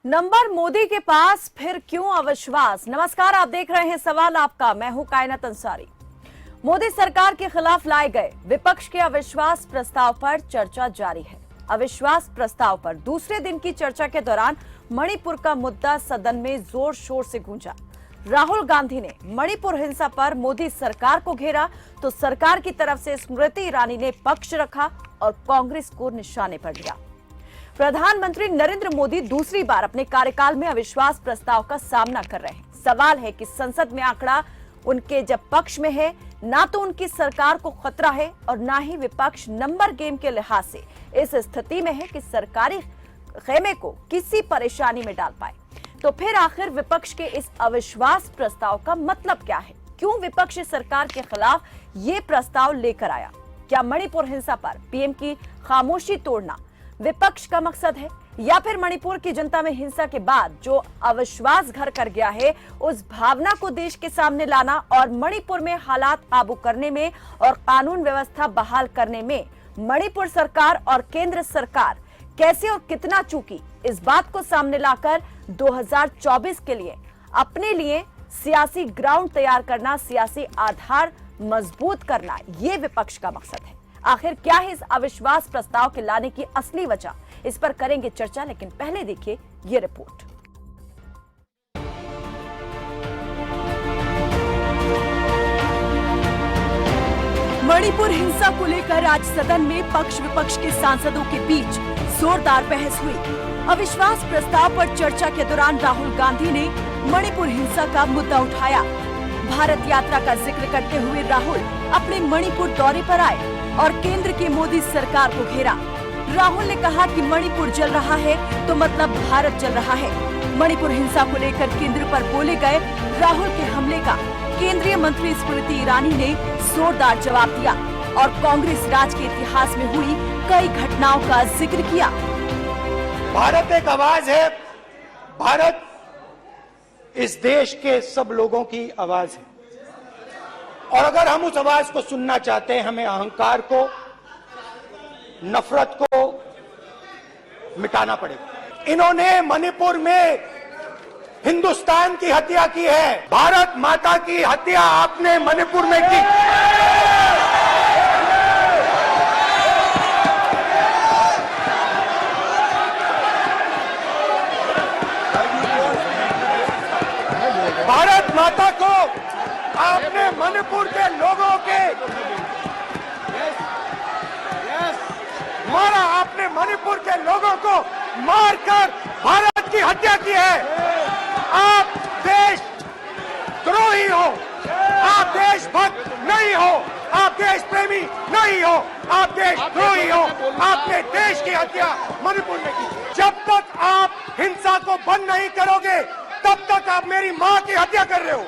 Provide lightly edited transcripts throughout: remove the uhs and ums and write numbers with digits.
Number Modi के पास, फिर क्यों अविश्वास। नमस्कार, आप देख रहे हैं सवाल आपका। मैं हूं कायनात अंसारी। मोदी सरकार के खिलाफ लाए गए विपक्ष के अविश्वास प्रस्ताव पर चर्चा जारी है। अविश्वास प्रस्ताव पर दूसरे दिन की चर्चा के दौरान मणिपुर का मुद्दा सदन में जोर शोर से गूंजा। राहुल गांधी ने मणिपुर हिंसा पर मोदी सरकार को घेरा तो सरकार की तरफ से स्मृति ईरानी ने पक्ष रखा और कांग्रेस को निशाने पर लिया। प्रधानमंत्री नरेंद्र मोदी दूसरी बार अपने कार्यकाल में अविश्वास प्रस्ताव का सामना कर रहे हैं। सवाल है कि संसद में आंकड़ा उनके जब पक्ष में है, ना तो उनकी सरकार को खतरा है और ना ही विपक्ष नंबर गेम के लिहाज से इस स्थिति में है कि सरकारी खेमे को किसी परेशानी में डाल पाए। तो फिर आखिर विपक्ष के इस अविश्वास प्रस्ताव का मतलब क्या है? क्यों विपक्ष सरकार के खिलाफ ये प्रस्ताव लेकर आया? क्या मणिपुर हिंसा पर पीएम की खामोशी तोड़ना विपक्ष का मकसद है, या फिर मणिपुर की जनता में हिंसा के बाद जो अविश्वास घर कर गया है उस भावना को देश के सामने लाना और मणिपुर में हालात काबू करने में और कानून व्यवस्था बहाल करने में मणिपुर सरकार और केंद्र सरकार कैसे और कितना चूकी, इस बात को सामने लाकर 2024 के लिए अपने लिए सियासी ग्राउंड तैयार करना, सियासी आधार मजबूत करना, ये विपक्ष का मकसद है। आखिर क्या है इस अविश्वास प्रस्ताव के लाने की असली वजह, इस पर करेंगे चर्चा, लेकिन पहले देखिए ये रिपोर्ट। मणिपुर हिंसा को लेकर आज सदन में पक्ष विपक्ष के सांसदों के बीच जोरदार बहस हुई। अविश्वास प्रस्ताव पर चर्चा के दौरान राहुल गांधी ने मणिपुर हिंसा का मुद्दा उठाया। भारत यात्रा का जिक्र करते हुए राहुल अपने मणिपुर दौरे पर आए और केंद्र की मोदी सरकार को घेरा। राहुल ने कहा कि मणिपुर जल रहा है तो मतलब भारत जल रहा है। मणिपुर हिंसा को लेकर केंद्र पर बोले गए राहुल के हमले का केंद्रीय मंत्री स्मृति ईरानी ने जोरदार जवाब दिया और कांग्रेस राज के इतिहास में हुई कई घटनाओं का जिक्र किया। भारत एक आवाज है, भारत इस देश के सब लोगों की आवाज है और अगर हम उस आवाज को सुनना चाहते हैं, हमें अहंकार को, नफरत को मिटाना पड़ेगा। इन्होंने मणिपुर में हिंदुस्तान की हत्या की है, भारत माता की हत्या आपने मणिपुर में की। भारत माता को आपने मणिपुर के लोगों के मारा, आपने मणिपुर के लोगों को मारकर भारत की हत्या की है। आप देश द्रोही हो, आप देशभक्त नहीं हो, आप देश प्रेमी नहीं हो, आप देशद्रोही हो। आपने देश की हत्या मणिपुर में की। जब तक आप हिंसा को बंद नहीं करोगे तब तक आप मेरी मां की हत्या कर रहे हो।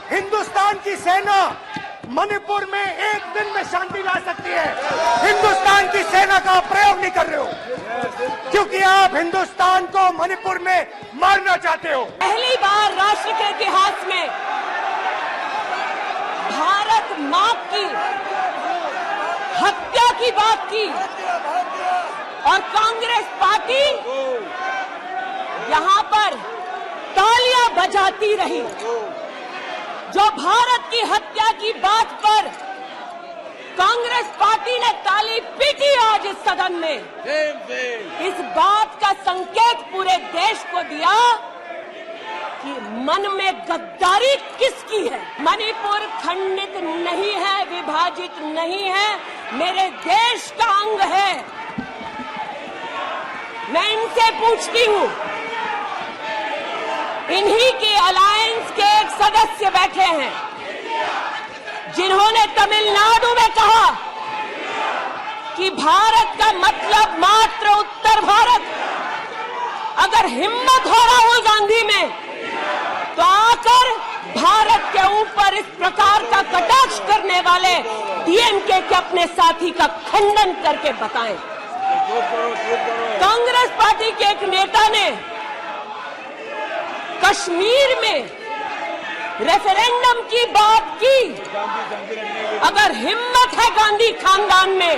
हिंदुस्तान की सेना मणिपुर में एक दिन में शांति ला सकती है। हिंदुस्तान की सेना का प्रयोग नहीं कर रहे हो क्योंकि आप हिंदुस्तान को मणिपुर में मारना चाहते हो। पहली बार राष्ट्र के इतिहास में भारत मां की हत्या की बात की और कांग्रेस पार्टी यहां पर तालियां बजाती रही। जो भारत की हत्या की बात पर कांग्रेस पार्टी ने ताली पीटी आज इस सदन में, इस बात का संकेत पूरे देश को दिया कि मन में गद्दारी किसकी है। मणिपुर खंडित नहीं है, विभाजित नहीं है, मेरे देश का अंग है। मैं इनसे पूछती हूं, इन्हीं के अलायंस के एक सदस्य बैठे हैं जिन्होंने तमिलनाडु में कहा कि भारत का मतलब मात्र उत्तर भारत। अगर हिम्मत हो राहुल गांधी में तो आकर भारत के ऊपर इस प्रकार का कटाक्ष करने वाले डीएमके के अपने साथी का खंडन करके बताएं। कांग्रेस पार्टी के एक नेता ने कश्मीर में रेफरेंडम की बात की। अगर हिम्मत है गांधी खानदान में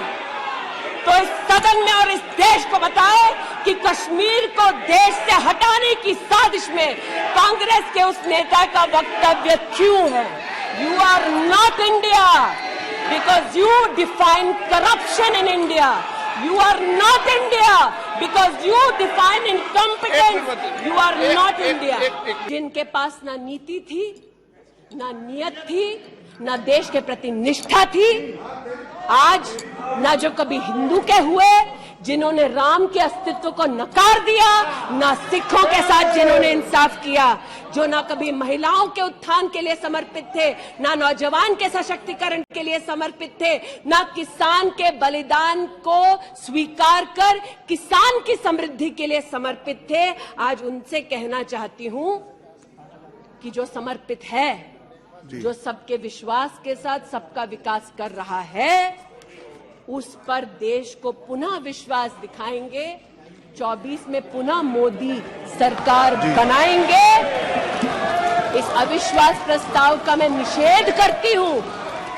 तो इस सदन में और इस देश को बताए कि कश्मीर को देश से हटाने की साजिश में कांग्रेस के उस नेता का वक्तव्य क्यों है। You are not India because you define corruption in India. You are not India because you define incompetence. You are not India. जिनके पास ना नीति थी, ना नियत थी, ना देश के प्रति निष्ठा थी, आज ना जो कभी हिंदू के हुए, जिन्होंने राम के अस्तित्व को नकार दिया, ना सिखों के साथ जिन्होंने इंसाफ किया, जो ना कभी महिलाओं के उत्थान के लिए समर्पित थे, ना नौजवान के सशक्तिकरण के लिए समर्पित थे, ना किसान के बलिदान को स्वीकार कर किसान की समृद्धि के लिए समर्पित थे। आज उनसे कहना चाहती हूं कि जो समर्पित है, जो सबके विश्वास के साथ सबका विकास कर रहा है, उस पर देश को पुनः विश्वास दिखाएंगे। 24 में पुनः मोदी सरकार बनाएंगे। इस अविश्वास प्रस्ताव का मैं निषेध करती हूं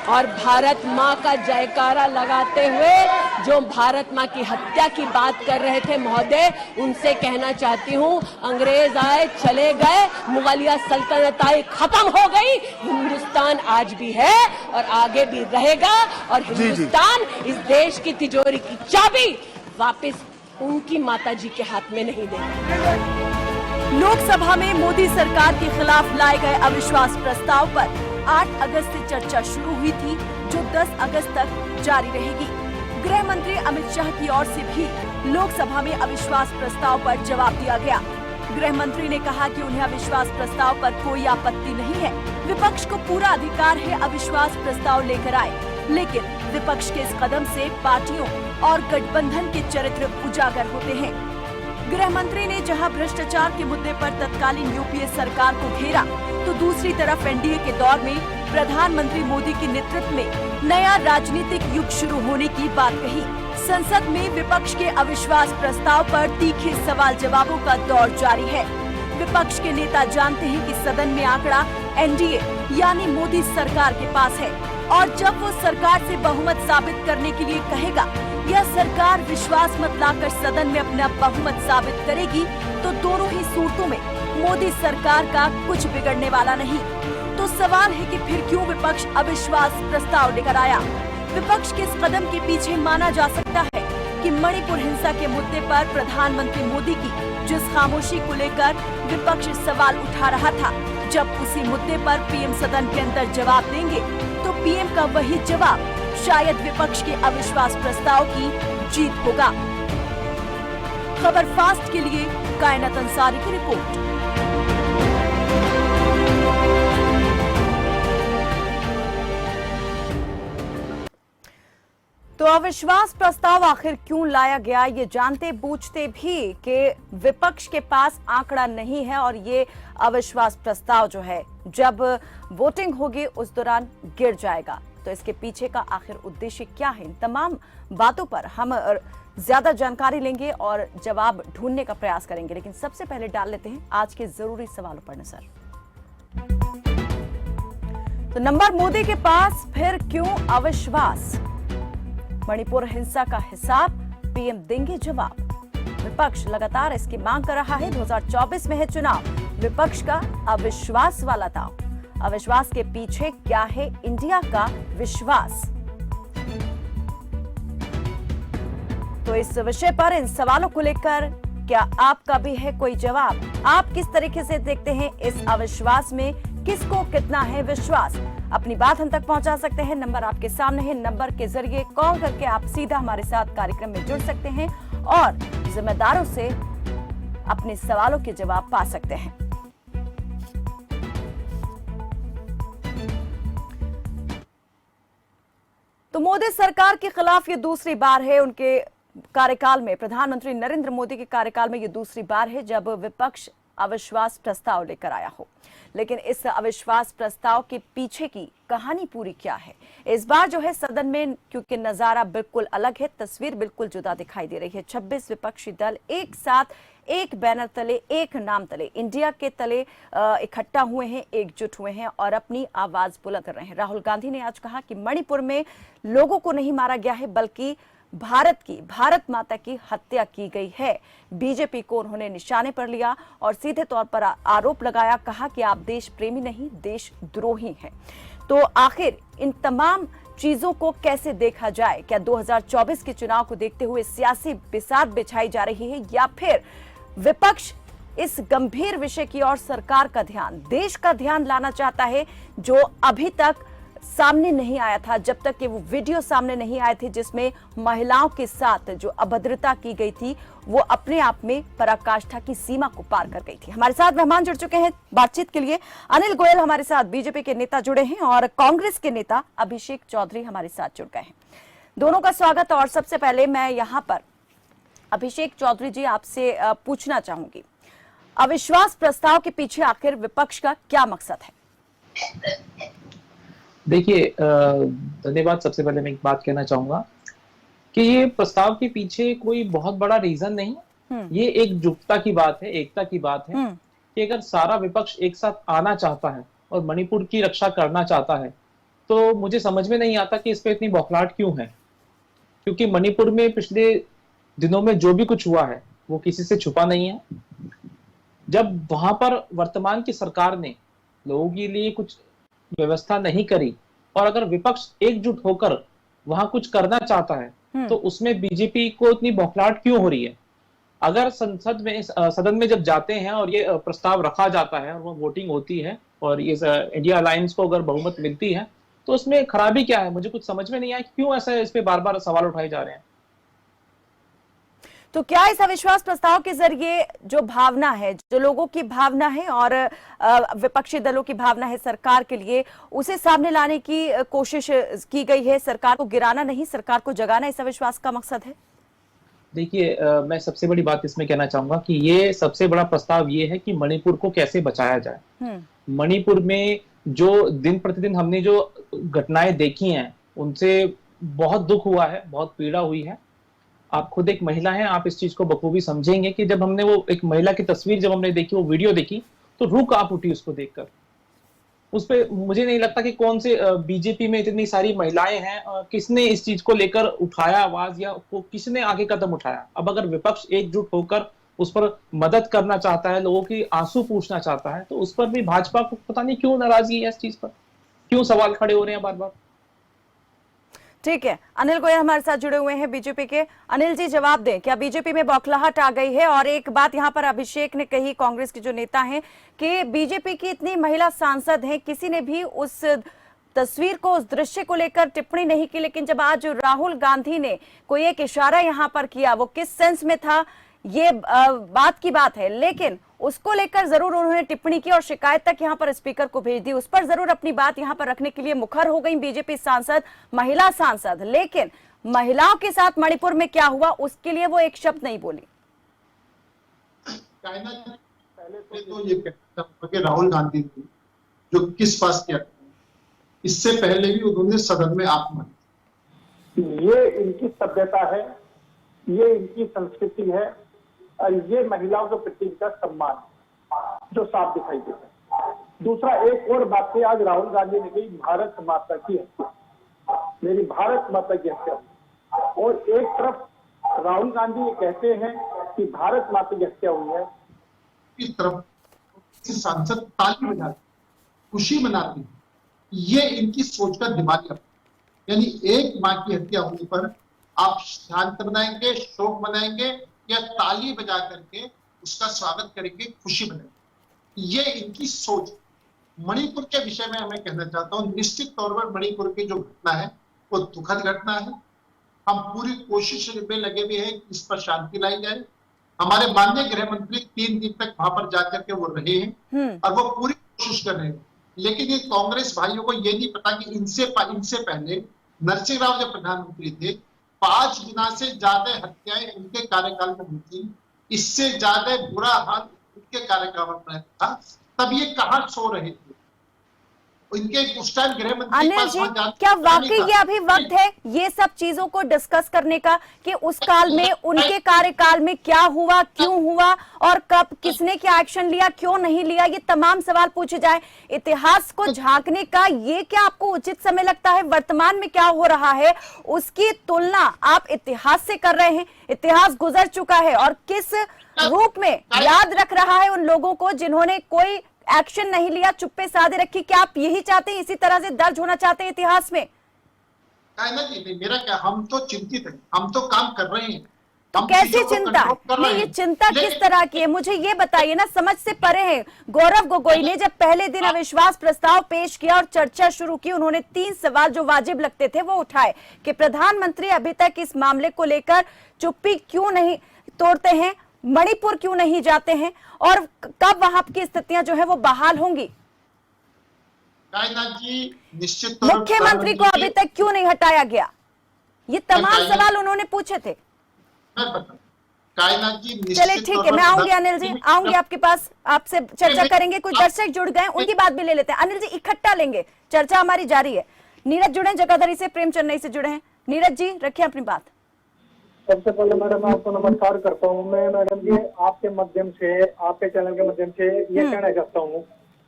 और भारत मां का जयकारा लगाते हुए जो भारत मां की हत्या की बात कर रहे थे महोदय, उनसे कहना चाहती हूं, अंग्रेज आए चले गए, मुगलिया सल्तनत आई खत्म हो गई, हिंदुस्तान आज भी है और आगे भी रहेगा और हिंदुस्तान इस देश की तिजोरी की चाबी वापस उनकी माताजी के हाथ में नहीं देगा। लोकसभा में मोदी सरकार के खिलाफ लाए गए अविश्वास प्रस्ताव पर 8 अगस्त से चर्चा शुरू हुई थी, जो 10 अगस्त तक जारी रहेगी। गृह मंत्री अमित शाह की ओर से भी लोकसभा में अविश्वास प्रस्ताव पर जवाब दिया गया। गृह मंत्री ने कहा कि उन्हें अविश्वास प्रस्ताव पर कोई आपत्ति नहीं है, विपक्ष को पूरा अधिकार है अविश्वास प्रस्ताव लेकर आए, लेकिन विपक्ष के इस कदम से पार्टियों और गठबंधन के चरित्र उजागर होते हैं। गृह मंत्री ने जहां भ्रष्टाचार के मुद्दे पर तत्कालीन यूपीए सरकार को घेरा, तो दूसरी तरफ एनडीए के दौर में प्रधानमंत्री मोदी के नेतृत्व में नया राजनीतिक युग शुरू होने की बात कही। संसद में विपक्ष के अविश्वास प्रस्ताव पर तीखे सवाल जवाबों का दौर जारी है। विपक्ष के नेता जानते हैं कि सदन में आंकड़ा एनडीए यानी मोदी सरकार के पास है और जब वो सरकार से बहुमत साबित करने के लिए कहेगा, यह सरकार विश्वास मत लाकर सदन में अपना बहुमत साबित करेगी, तो दोनों ही सूरतों में मोदी सरकार का कुछ बिगड़ने वाला नहीं। तो सवाल है कि फिर क्यों विपक्ष अविश्वास प्रस्ताव लेकर आया। विपक्ष के इस कदम के पीछे माना जा सकता है कि मणिपुर हिंसा के मुद्दे पर प्रधानमंत्री मोदी की जिस खामोशी को लेकर विपक्ष सवाल उठा रहा था, जब उसी मुद्दे पर पीएम सदन के अंदर जवाब देंगे, तो पीएम का वही जवाब शायद विपक्ष के अविश्वास प्रस्ताव की जीत होगा। खबर फास्ट के लिए कायनात अंसारी की रिपोर्ट। तो अविश्वास प्रस्ताव आखिर क्यों लाया गया, ये जानते बूझते भी कि विपक्ष के पास आंकड़ा नहीं है और ये अविश्वास प्रस्ताव जो है जब वोटिंग होगी उस दौरान गिर जाएगा। तो इसके पीछे का आखिर उद्देश्य क्या है, इन तमाम बातों पर हम ज्यादा जानकारी लेंगे और जवाब ढूंढने का प्रयास करेंगे। लेकिन सबसे पहले डाल लेते हैं आज के जरूरी सवालों पर नजर। तो नंबर मोदी के पास फिर क्यों अविश्वास। मणिपुर हिंसा का हिसाब पीएम देंगे जवाब। विपक्ष लगातार इसकी मांग कर रहा है। 2024 में है चुनाव, विपक्ष का अविश्वास वाला दांव। अविश्वास के पीछे क्या है इंडिया का विश्वास। तो इस विषय पर, इन सवालों को लेकर क्या आपका भी है कोई जवाब। आप किस तरीके से देखते हैं इस अविश्वास में, किसको कितना है विश्वास। अपनी बात हम तक पहुंचा सकते हैं, नंबर आपके सामने है। नंबर के जरिए कॉल करके आप सीधा हमारे साथ कार्यक्रम में जुड़ सकते हैं और जिम्मेदारों से अपने सवालों के जवाब पा सकते हैं। तो मोदी सरकार के खिलाफ ये दूसरी बार है, उनके कार्यकाल में, प्रधानमंत्री नरेंद्र मोदी के कार्यकाल में ये दूसरी बार है जब विपक्ष अविश्वास प्रस्ताव लेकर आया हो। लेकिन इस अविश्वास प्रस्ताव के पीछे की कहानी पूरी क्या है। इस बार जो है सदन में, क्योंकि नजारा बिल्कुल अलग है, तस्वीर बिल्कुल जुदा दिखाई दे रही है। 26 विपक्षी दल एक साथ एक बैनर तले, एक नाम तले, इंडिया के तले इकट्ठा हुए हैं, एकजुट हुए हैं और अपनी आवाज बुलंद कर रहे हैं। राहुल गांधी ने आज कहा कि मणिपुर में लोगों को नहीं मारा गया है, बल्कि भारत माता की हत्या की गई है। बीजेपी को उन्होंने निशाने पर लिया और सीधे तौर पर आरोप लगाया, कहा कि आप देश प्रेमी नहीं देशद्रोही हैं। तो आखिर इन तमाम चीजों को कैसे देखा जाए? क्या 2024 के चुनाव को देखते हुए सियासी बिसात बिछाई जा रही है, या फिर विपक्ष इस गंभीर विषय की ओर सरकार का ध्यान, देश का ध्यान लाना चाहता है, जो अभी तक सामने नहीं आया था, जब तक कि वो वीडियो सामने नहीं आए थे जिसमें महिलाओं के साथ जो अभद्रता की गई थी वो अपने आप में पराकाष्ठा की सीमा को पार कर गई थी। हमारे साथ मेहमान जुड़ चुके हैं बातचीत के लिए। अनिल गोयल हमारे साथ बीजेपी के नेता जुड़े हैं और कांग्रेस के नेता अभिषेक चौधरी हमारे साथ जुड़ गए हैं। दोनों का स्वागत। और सबसे पहले मैं यहाँ पर अभिषेक चौधरी जी आपसे पूछना चाहूंगी, अविश्वास प्रस्ताव के पीछे आखिर विपक्ष का क्या मकसद है? देखिए, धन्यवाद। सबसे पहले मैं एक बात कहना चाहूंगा कि ये प्रस्ताव के पीछे कोई बहुत बड़ा रीजन नहीं, ये एकजुटता की बात है, एकता की बात है कि अगर सारा विपक्ष एक साथ आना चाहता है और मणिपुर की रक्षा करना चाहता है तो मुझे समझ में नहीं आता कि इस पे इतनी बौखलाहट क्यों है। क्योंकि मणिपुर में पिछले दिनों में जो भी कुछ हुआ है वो किसी से छुपा नहीं है। जब वहां पर वर्तमान की सरकार ने लोगों के लिए कुछ व्यवस्था नहीं करी और अगर विपक्ष एकजुट होकर वहां कुछ करना चाहता है तो उसमें बीजेपी को इतनी बौखलाहट क्यों हो रही है? अगर सदन में जब जाते हैं और ये प्रस्ताव रखा जाता है और वो वोटिंग होती है और ये इंडिया अलायंस को अगर बहुमत मिलती है तो उसमें खराबी क्या है? मुझे कुछ समझ में नहीं आया क्यों ऐसा इस पे बार बार सवाल उठाए जा रहे हैं। तो क्या इस अविश्वास प्रस्ताव के जरिए जो भावना है, जो लोगों की भावना है और विपक्षी दलों की भावना है सरकार के लिए, उसे सामने लाने की कोशिश की गई है? सरकार को गिराना नहीं, सरकार को जगाना इस अविश्वास का मकसद है? देखिए, मैं सबसे बड़ी बात इसमें कहना चाहूंगा कि ये सबसे बड़ा प्रस्ताव ये है कि मणिपुर को कैसे बचाया जाए। मणिपुर में जो दिन प्रतिदिन हमने जो घटनाएं देखी हैं उनसे बहुत दुख हुआ है, बहुत पीड़ा हुई है। आप खुद एक महिला हैं, आप इस चीज को बखूबी समझेंगे कि जब हमने वो एक महिला की तस्वीर जब हमने देखी, वो वीडियो देखी, तो रूह कांप उठी उसको देखकर। उस पे मुझे नहीं लगता कि कौन से बीजेपी में इतनी सारी महिलाएं हैं, किसने इस चीज को लेकर उठाया आवाज या किसने आगे कदम उठाया। अब अगर विपक्ष एकजुट होकर उस पर मदद करना चाहता है, लोगों की आंसू पूछना चाहता है, तो उस पर भी भाजपा को पता नहीं क्यों नाराजगी है, इस चीज पर क्यों सवाल खड़े हो रहे हैं बार बार। ठीक है, अनिल गोयल हमारे साथ जुड़े हुए हैं बीजेपी के। अनिल जी, जवाब दें, क्या बीजेपी में बौखलाहट आ गई है? और एक बात यहाँ पर अभिषेक ने कही, कांग्रेस के जो नेता हैं, कि बीजेपी की इतनी महिला सांसद हैं, किसी ने भी उस तस्वीर को, उस दृश्य को लेकर टिप्पणी नहीं की, लेकिन जब आज राहुल गांधी ने कोई एक इशारा यहाँ पर किया, वो किस सेंस में था ये बात की बात है, लेकिन उसको लेकर जरूर उन्होंने टिप्पणी की और शिकायत तक यहाँ पर स्पीकर को भेज दी। उस पर जरूर अपनी बात यहाँ पर रखने के लिए मुखर हो गई बीजेपी सांसद, महिला सांसद, लेकिन महिलाओं के साथ मणिपुर में क्या हुआ उसके लिए वो एक शब्द नहीं बोली। पहले तो ये कहता हूं कि राहुल गांधी ने जो किस पास किया, इससे पहले भी उन्होंने सदन में आत्महत्या, ये इनकी सभ्यता है, ये इनकी संस्कृति है और ये महिलाओं के प्रति का सम्मान जो साफ दिखाई देता है। दूसरा, एक और बात है, आज राहुल गांधी ने कही भारत माता की हत्या, मेरी भारत माता की हत्या, और एक तरफ राहुल गांधी ये कहते हैं कि भारत माता की हत्या हुई है, इस तरफ सांसद ताली बजाती, खुशी मनाती, ये इनकी सोच का दिमाग है। यानी एक माँ की हत्या होने पर आप शांत मनाएंगे, शोक मनाएंगे या ताली बजा करके उसका स्वागत करेंगे, खुशी मनाएंगे, ये इनकी सोच। मणिपुर के विषय में मैं कहना चाहता हूं, निश्चित तौर पर मणिपुर की जो घटना है वो दुखद घटना है। हम पूरी कोशिश में लगे हुए हैं इस पर शांति लाई जाए। हमारे माननीय गृह मंत्री 3 दिन तक वहां पर जाकर के वो रहे हैं और वो पूरी कोशिश कर रहे हैं, लेकिन ये कांग्रेस भाइयों को ये नहीं पता कि इनसे पहले नरसिंह राव जब प्रधानमंत्री थे 5 गुना से ज्यादा हत्याएं उनके कार्यकाल में हुई थी, इससे ज्यादा बुरा हाल उनके कार्यकाल में था, तब ये कहां सो रहे थे। इनके उस टाइम गृह मंत्री अनिल पास जी, वहां जाने क्या का वाकई नहीं ये था। अभी वक्त है ये सब चीजों को डिस्कस करने का कि उस काल में, उनके कार्यकाल में क्या हुआ, क्यों हुआ और कब किसने क्या एक्शन लिया, क्यों नहीं लिया, ये तमाम सवाल पूछे जाए। इतिहास को झांकने का ये क्या आपको उचित समय लगता है? वर्तमान में क्या हो रहा है उसकी तुलना आप इतिहास से कर रहे हैं। इतिहास गुजर चुका है और किस रूप में याद रख रहा है उन लोगों को जिन्होंने कोई एक्शन नहीं लिया, चुप्पे साधे रखी। क्या आप यही चाहते हैं, इसी तरह से दर्ज होना चाहते हैं इतिहास में? मेरा क्या, हम तो चिंतित हैं, हम तो काम कर रहे हैं। तो हम कैसी चीजों को चिंता? कंट्रोल कर नहीं, रहे ये हैं। चिंता किस लेकिन तरह की है मुझे ये बताइए ना, समझ से परे है। गौरव गोगोई ने जब पहले दिन अविश्वास प्रस्ताव पेश किया और चर्चा शुरू की, उन्होंने 3 सवाल जो वाजिब लगते थे वो उठाए कि प्रधानमंत्री अभी तक इस मामले को लेकर चुप्पी क्यों नहीं तोड़ते हैं, मणिपुर क्यों नहीं जाते हैं और कब वहां की स्थितियां जो है वो बहाल होंगी? कायनाथ जी, निश्चित तौर पर मुख्यमंत्री को अभी तक क्यों नहीं हटाया गया? ये तमाम सवाल उन्होंने पूछे थे। मैं बता, कायनाथ जी निश्चित चलिए ठीक है, मैं आऊंगी अनिल जी, आऊंगी आपके पास, आपसे चर्चा करेंगे। कुछ दर्शक जुड़ गए, उनकी बात भी ले लेते हैं। अनिल जी, इकट्ठा लेंगे, चर्चा हमारी जारी है। नीरज जुड़े जगाधरी से, प्रेम चेन्नई से जुड़े हैं। नीरज जी, रखिए अपनी बात। सबसे पहले मैडम आपको नमस्कार करता हूँ। मैं मैडम जी आपके माध्यम से, आपके चैनल के माध्यम से ये कहना चाहता हूँ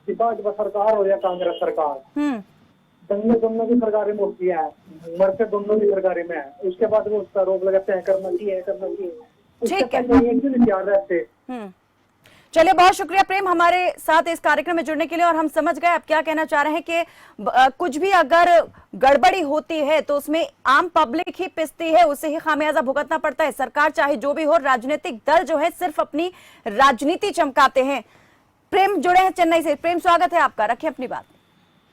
कि भाजपा सरकार हो या कांग्रेस सरकार, दंगे दोनों की सरकारी मूर्तियां हैं, मरते दोनों की सरकारी में है, उसके बाद वो उसका रोक लगाते हैं करना चाहिए करना चाहिए। ठीक है, याद रहते। चलिए, बहुत शुक्रिया प्रेम हमारे साथ इस कार्यक्रम में जुड़ने के लिए। और हम समझ गए आप क्या कहना चाह रहे हैं कि कुछ भी अगर गड़बड़ी होती है तो उसमें आम पब्लिक ही पिसती है, उसे ही खामियाजा भुगतना पड़ता है। सरकार चाहे जो भी हो, राजनीतिक दल जो है सिर्फ अपनी राजनीति चमकाते हैं। प्रेम जुड़े हैं चेन्नई से। प्रेम, स्वागत है आपका, रखिए अपनी बात।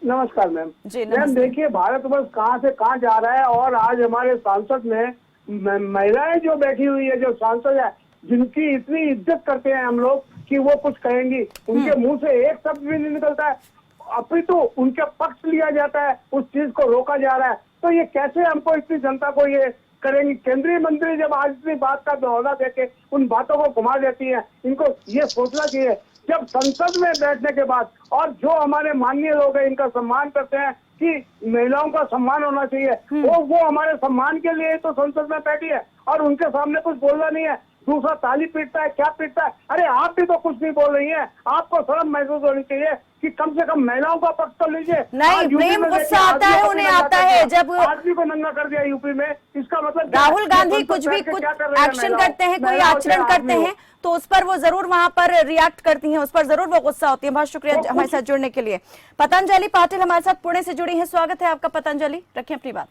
नमस्कार मैम जी मैम, नमस्ते। देखिए भारतवर्ष कहाँ से कहाँ जा रहा है और आज हमारे सांसद में महिलाएं जो बैठी हुई है, जो सांसद है, जिनकी इतनी इज्जत करते हैं हम लोग कि वो कुछ कहेंगी, उनके मुंह से एक शब्द भी नहीं निकलता है, अपितु उनके पक्ष लिया जाता है, उस चीज को रोका जा रहा है। तो ये कैसे हमको इतनी जनता को ये करेंगी? केंद्रीय मंत्री जब आज इतनी बात का दोहरा देके उन बातों को घुमा देती है, इनको ये सोचना चाहिए जब संसद में बैठने के बाद, और जो हमारे माननीय लोग हैं इनका सम्मान करते हैं कि महिलाओं का सम्मान होना चाहिए, वो हमारे सम्मान के लिए तो संसद में बैठी है और उनके सामने कुछ बोलना नहीं है। दूसरा ताली पीटता है, क्या पीटता है? अरे आप भी तो कुछ नहीं बोल रही हैं, आपको शर्म महसूस होनी चाहिए कि कम से कम महिलाओं का पक्ष तो लीजिए। नहीं, प्रेम गुस्सा आता है, उन्हें आता है जब आदमी को नंगा कर दिया यूपी में, इसका मतलब राहुल गांधी कुछ भी कुछ एक्शन करते हैं, कोई आचरण करते हैं तो उस पर वो जरूर वहां पर रिएक्ट करती हैं, उस पर जरूर वो गुस्सा होती है। बहुत शुक्रिया हमारे साथ जुड़ने के लिए। पतंजलि पाटिल हमारे साथ पुणे से जुड़ी हैं, स्वागत है आपका पतंजलि, रखिए अपनी बात।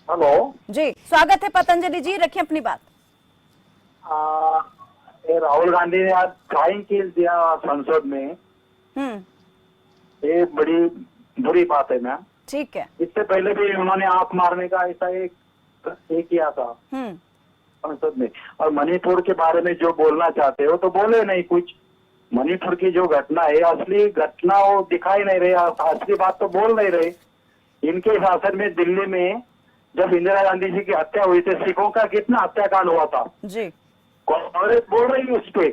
हेलो जी, स्वागत है पतंजलि जी, रखिए अपनी बात। राहुल गांधी ने आज फ्लाइंग किल दिया संसद में, ये बड़ी बुरी बात है मैम। ठीक है, इससे पहले भी उन्होंने आंख मारने का ऐसा एक किया था संसद में। और मणिपुर के बारे में जो बोलना चाहते हो तो बोले नहीं कुछ। मणिपुर की जो घटना है, असली घटना वो दिखाई नहीं रही, असली बात तो बोल नहीं रहे। इनके शासन में दिल्ली में जब इंदिरा गांधी जी की हत्या हुई थी, सिखों का कितना हत्याकांड हुआ था जी, कांग्रेस बोल रही है उस पे।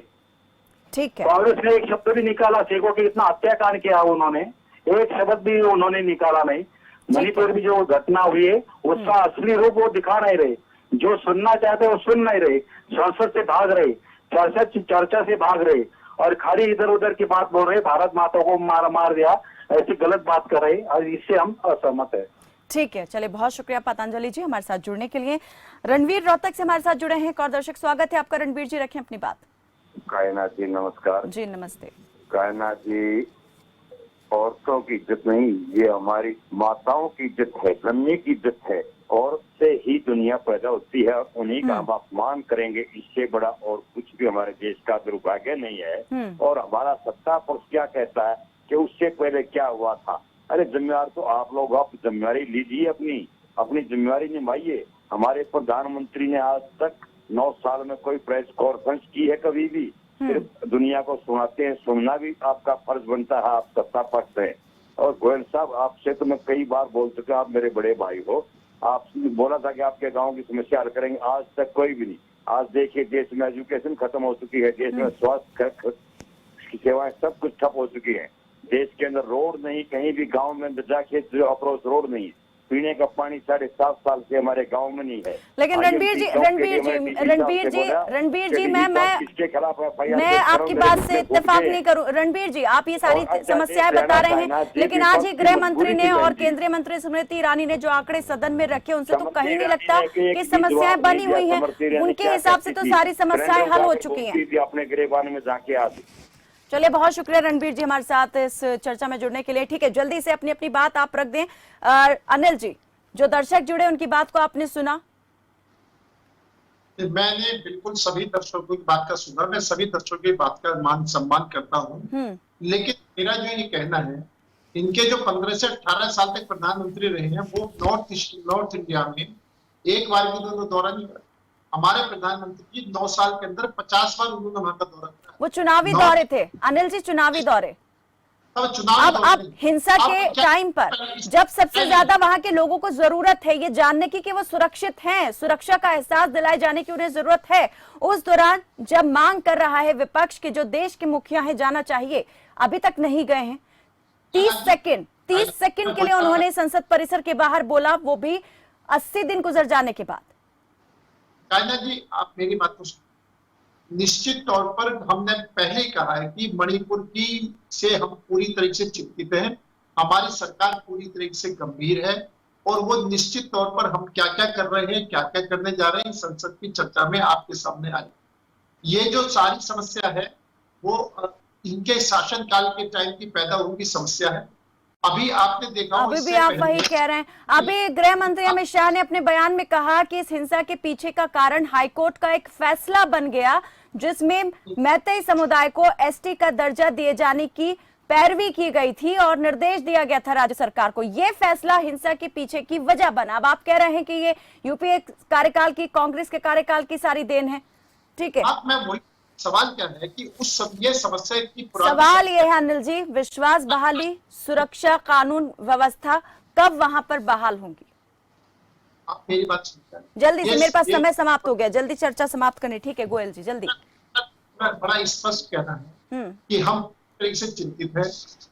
ठीक है, कांग्रेस ने एक शब्द भी निकाला, सिखों के कितना हत्याकांड किया उन्होंने, एक शब्द भी उन्होंने निकाला नहीं। मणिपुर की जो घटना हुई है उसका असली रूप वो दिखा नहीं रहे, जो सुनना चाहते वो सुन नहीं रहे, संसद से भाग रहे, चर्चा से भाग रहे और खाली इधर उधर की बात बोल रहे, भारत माता को मार दिया, ऐसी गलत बात कर रहे और इससे हम असहमत है। ठीक है, चलिए बहुत शुक्रिया पतंजलि जी हमारे साथ जुड़ने के लिए। रणवीर रोहतक से हमारे साथ जुड़े हैं, एक और दर्शक, स्वागत है आपका रणवीर जी, रखें अपनी बात। कायनाथ जी नमस्कार। जी नमस्ते। कायनाथ जी, औरतों की इज्जत नहीं, ये हमारी माताओं की इज्जत है, जन्मे की इज्जत है। औरत से ही दुनिया पैदा होती है और उन्हीं का हम अपमान करेंगे, इससे बड़ा और कुछ भी हमारे देश का दुर्भाग्य नहीं है। और हमारा सत्ता पक्ष क्या कहता है कि उससे पहले क्या हुआ था। अरे जिम्मेदार तो आप लोग, आप जिम्मेदारी लीजिए, अपनी जिम्मेदारी निभाइए। हमारे प्रधानमंत्री ने आज तक 9 साल में कोई प्रेस कॉन्फ्रेंस की है कभी भी? सिर्फ दुनिया को सुनाते हैं, सुनना भी आपका फर्ज बनता है, आप सत्ता पक्ष है। और गोयल साहब, आपसे तो मैं कई बार बोल चुका, आप मेरे बड़े भाई हो, आपने बोला था कि आपके गांव की समस्या हल करेंगे, आज तक कोई भी नहीं। आज देखिए देश में एजुकेशन खत्म हो चुकी है, देश में स्वास्थ्य की सेवाएं सब कुछ ठप हो चुकी है। देश के अंदर रोड नहीं, कहीं भी गांव में अंदर जाके जो अप्रोच रोड नहीं, पीने का पानी 7.5 साल से हमारे गांव में नहीं है। लेकिन रणबीर जी मैं आपकी बात से इत्तेफाक नहीं करूं। रणबीर जी, आप ये सारी समस्याएं बता रहे हैं, लेकिन आज ही गृह मंत्री ने और केंद्रीय मंत्री स्मृति ईरानी ने जो आंकड़े सदन में रखे, उनसे तो कहीं नहीं लगता कि समस्याएं बनी हुई हैं। उनके हिसाब से तो सारी समस्याएं हल हो चुकी हैं। अपने गिरबान में जाके आ। चलिए, बहुत शुक्रिया रणबीर जी हमारे साथ इस चर्चा में जुड़ने के लिए। ठीक है, जल्दी से अपनी अपनी बात आप रख दें। अनिल जी, जो दर्शक जुड़े उनकी बात को आपने सुना? मैंने बिल्कुल सभी दर्शकों की बात का सुना, मैं सभी दर्शकों की बात का मान सम्मान करता हूँ, लेकिन मेरा जो ये कहना है, इनके जो 15 से 18 साल तक प्रधानमंत्री रहे हैं, वो नॉर्थ इंडिया में एक बार भी उन्होंने दौरा नहीं करा। हमारे प्रधानमंत्री जी 9 साल के अंदर 50 बार उन्होंने वहां का दौरा किया। वो चुनावी दौरे थे अनिल जी, चुनावी दौरे। अब हिंसा के टाइम पर जब सबसे ज्यादा वहां के लोगों को जरूरत है ये जानने की कि वो सुरक्षित हैं, सुरक्षा का एहसास दिलाए जाने की उन्हें जरूरत है, उस दौरान जब मांग कर रहा है विपक्ष के जो देश के मुखिया है जाना चाहिए, अभी तक नहीं गए हैं। 30 सेकंड के लिए उन्होंने संसद परिसर के बाहर बोला, वो भी 80 दिन गुजर जाने के बाद। कायनात जी, आप मेरी बात को निश्चित तौर पर हमने पहले ही कहा है कि मणिपुर की से हम पूरी तरीके से चिंतित हैं। हमारी सरकार पूरी तरीके से गंभीर है और वो निश्चित तौर पर हम क्या क्या कर रहे हैं, क्या क्या करने जा रहे हैं, संसद की चर्चा में आपके सामने आई। ये जो सारी समस्या है वो इनके शासनकाल के टाइम की पैदा हुई समस्या है। अभी आपने देखा, अभी भी आप वही कह रहे हैं। अभी गृह मंत्री अमित शाह ने अपने बयान में कहा कि इस हिंसा के पीछे का कारण हाईकोर्ट का एक फैसला बन गया जिसमें मैतेई समुदाय को एसटी का दर्जा दिए जाने की पैरवी की गई थी और निर्देश दिया गया था राज्य सरकार को। ये फैसला हिंसा के पीछे की वजह बना। अब आप कह रहे हैं कि ये यूपीए कार्यकाल की, कांग्रेस के कार्यकाल की सारी देन है। ठीक है, मैं वही सवाल क्या है कि ये समस्या की सवाल ये है अनिल जी, विश्वास बहाली, सुरक्षा, कानून व्यवस्था कब वहां पर बहाल होंगी? आप मेरी बात सुनिए जल्दी से, मेरे पास समय समाप्त हो गया, जल्दी चर्चा समाप्त करनी। ठीक है गोयल जी, जल्दी। बड़ा स्पष्ट कहना है कि हम तरीके से चिंतित है,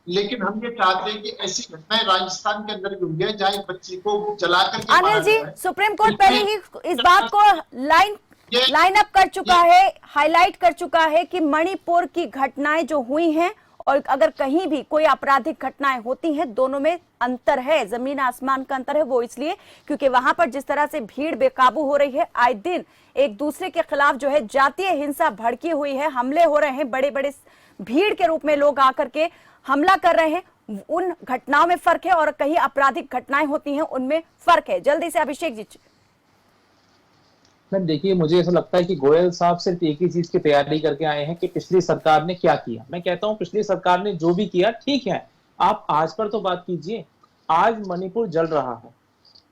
लेकिन हम ये चाहते हैं कि ऐसी घटनाएं राजस्थान के अंदर भी हुई है जहाँ एक बच्ची को जलाकर। अनिल जी, सुप्रीम कोर्ट पहले ही इस बात को लाइन अप कर चुका है, हाईलाइट कर चुका है कि मणिपुर की घटनाएं जो हुई हैं और अगर कहीं भी कोई आपराधिक घटनाएं होती हैं, दोनों में अंतर है, जमीन आसमान का अंतर है। वो इसलिए क्योंकि वहां पर जिस तरह से भीड़ बेकाबू हो रही है, आए दिन एक दूसरे के खिलाफ जो है जातीय हिंसा भड़की हुई है, हमले हो रहे हैं, बड़े बड़े भीड़ के रूप में लोग आकर के हमला कर रहे हैं, उन घटनाओं में फर्क है और कहीं आपराधिक घटनाएं होती हैं उनमें फर्क है। जल्दी से अभिषेक जी। मैम देखिए, मुझे ऐसा लगता है कि गोयल साहब सिर्फ एक ही चीज की तैयारी करके आए हैं कि पिछली सरकार ने क्या किया। मैं कहता हूं पिछली सरकार ने जो भी किया ठीक है, आप आज पर तो बात कीजिए। आज मणिपुर जल रहा है।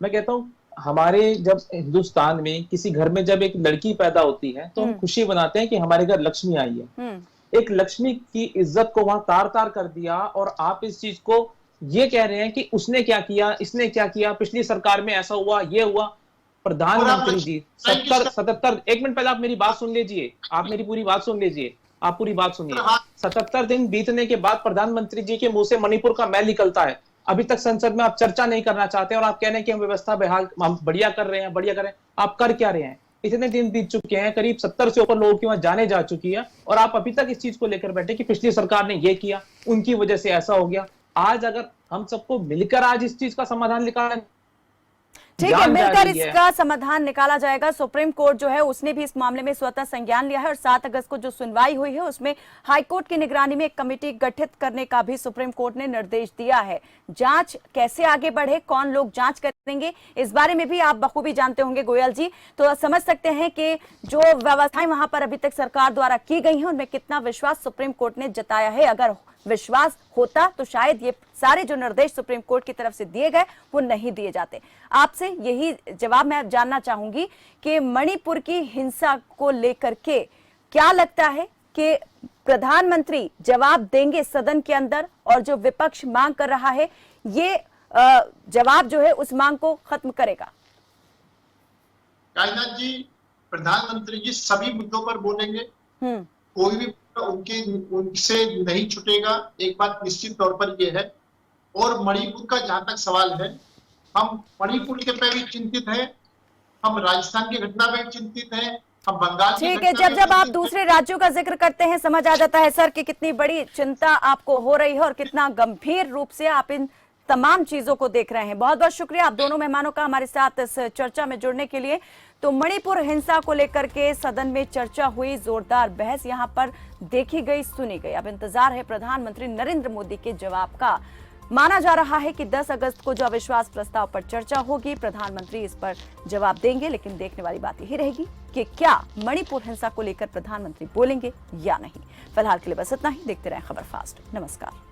मैं कहता हूं हमारे जब हिंदुस्तान में किसी घर में जब एक लड़की पैदा होती है तो हम खुशी मनाते हैं कि हमारे घर लक्ष्मी आई है। एक लक्ष्मी की इज्जत को वहां तार तार कर दिया और आप इस चीज को ये कह रहे हैं कि उसने क्या किया, इसने क्या किया, पिछली सरकार में ऐसा हुआ, ये हुआ। प्रधानमंत्री जी 77 एक मिनट पहले आप मेरी बात सुन लीजिए, आप मेरी पूरी बात सुन लीजिए, आप पूरी बात सुनिए। 77 दिन बीतने के बाद प्रधानमंत्री जी के मुंह से मणिपुर का मैल निकलता है। अभी तक संसद में आप चर्चा नहीं करना चाहते और आप कह रहे हैं कि हम व्यवस्था बहाल, हम बढ़िया कर रहे हैं, बढ़िया कर रहे हैं। आप कर क्या रहे हैं? इतने दिन बीत चुके हैं, करीब 70 से ऊपर लोगों की वहां जाने जा चुकी है और आप अभी तक इस चीज को लेकर बैठे कि पिछली सरकार ने ये किया, उनकी वजह से ऐसा हो गया। आज अगर हम सबको मिलकर आज इस चीज का समाधान निकालें, ठीक है, मिलकर इसका समाधान निकाला जाएगा। सुप्रीम कोर्ट जो है उसने भी इस मामले में स्वतः संज्ञान लिया है और 7 अगस्त को जो सुनवाई हुई है उसमें हाईकोर्ट की निगरानी में एक कमेटी गठित करने का भी सुप्रीम कोर्ट ने निर्देश दिया है। जांच कैसे आगे बढ़े, कौन लोग जांच करेंगे, इस बारे में भी आप बखूबी जानते होंगे गोयल जी। तो समझ सकते हैं कि जो व्यवस्थाएं वहां पर अभी तक सरकार द्वारा की गई हैं उनमें कितना विश्वास सुप्रीम कोर्ट ने जताया है। अगर विश्वास होता तो शायद ये सारे जो निर्देश सुप्रीम कोर्ट की तरफ से दिए गए वो नहीं दिए जाते। आपसे यही जवाब मैं जानना चाहूंगी कि मणिपुर की हिंसा को लेकर के क्या लगता है कि प्रधानमंत्री जवाब देंगे सदन के अंदर और जो विपक्ष मांग कर रहा है ये जवाब जो है उस मांग को खत्म करेगा? कायनात जी, प्रधानमंत्री जी सभी मुद्दों पर बोलेंगे, कोई भी उनसे नहीं छूटेगा, एक बात निश्चित तौर पर यह है। और मणिपुर का जहां तक सवाल है, हम मणिपुर के पे भी चिंतित हैं, हम राजस्थान की घटना में चिंतित हैं, हम बंगाल की ठीक है, घटना जब में जब आप चिंतित हैं। दूसरे राज्यों का जिक्र करते हैं समझ आ जाता है सर कि कितनी बड़ी चिंता आपको हो रही है और कितना गंभीर रूप से आप इन तमाम चीजों को देख रहे हैं। बहुत बहुत शुक्रिया आप दोनों मेहमानों का हमारे साथ इस चर्चा में जुड़ने के लिए। तो मणिपुर हिंसा को लेकर के सदन में चर्चा हुई, जोरदार बहस यहां पर देखी गई, सुनी गई। अब इंतजार है प्रधानमंत्री नरेंद्र मोदी के जवाब का। माना जा रहा है कि 10 अगस्त को जो अविश्वास प्रस्ताव पर चर्चा होगी, प्रधानमंत्री इस पर जवाब देंगे। लेकिन देखने वाली बात यही रहेगी कि क्या मणिपुर हिंसा को लेकर प्रधानमंत्री बोलेंगे या नहीं। फिलहाल के लिए बस इतना ही। देखते रहें खबर फास्ट। नमस्कार।